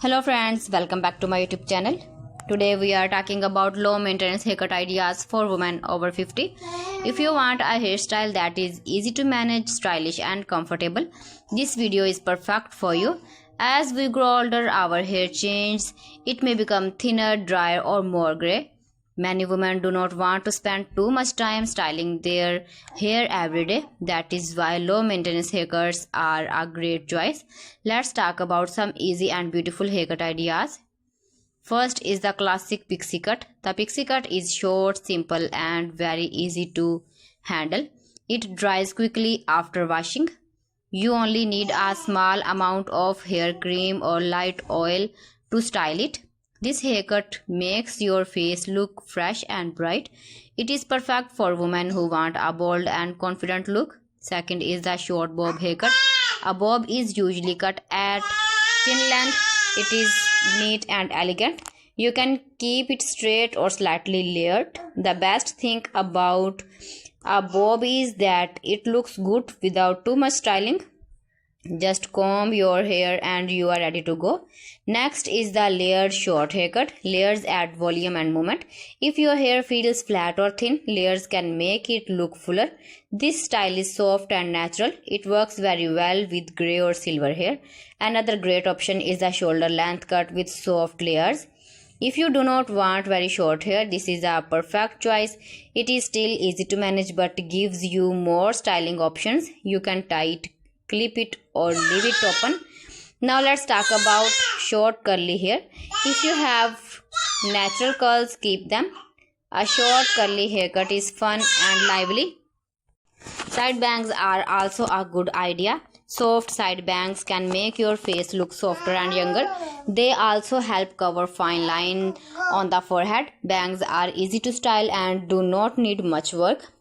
Hello friends, welcome back to my YouTube channel. Today we are talking about low maintenance haircut ideas for women over 50. If you want a hairstyle that is easy to manage, stylish and comfortable, this video is perfect for you. As we grow older, our hair changes. It may become thinner, drier or more grey. Many women do not want to spend too much time styling their hair every day. That is why low maintenance haircuts are a great choice. Let's talk about some easy and beautiful haircut ideas. First is the classic pixie cut. The pixie cut is short, simple and very easy to handle. It dries quickly after washing. You only need a small amount of hair cream or light oil to style it. This haircut makes your face look fresh and bright. It is perfect for women who want a bold and confident look. Second is the short bob haircut. A bob is usually cut at chin length. It is neat and elegant. You can keep it straight or slightly layered. The best thing about a bob is that it looks good without too much styling. Just comb your hair and you are ready to go. Next is the layered short haircut. Layers add volume and movement. If your hair feels flat or thin, layers can make it look fuller. This style is soft and natural. It works very well with grey or silver hair. Another great option is the shoulder length cut with soft layers. If you do not want very short hair, this is a perfect choice. It is still easy to manage but gives you more styling options. You can tie it, clip it or leave it open. Now let's talk about short curly hair. If you have natural curls, keep them. A short curly haircut is fun and lively. Side bangs are also a good idea. Soft side bangs can make your face look softer and younger. They also help cover fine lines on the forehead. Bangs are easy to style and do not need much work.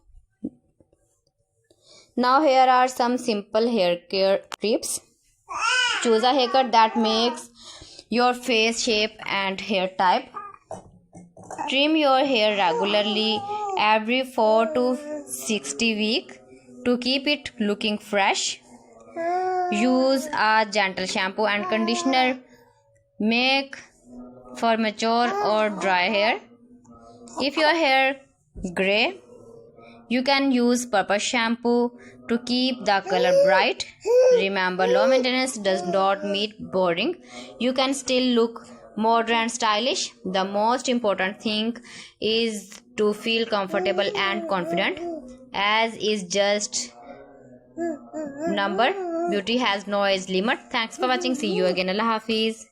Now here are some simple hair care tips. Choose a haircut that makes your face shape and hair type. Trim your hair regularly every 4 to 60 weeks to keep it looking fresh. Use a gentle shampoo and conditioner. Make for mature or dry hair. If your hair gray, you can use purple shampoo to keep the color bright. Remember, low maintenance does not mean boring. You can still look modern and stylish. The most important thing is to feel comfortable and confident. As is just number. Beauty has no age limit. Thanks for watching. See you again. Allah Hafiz.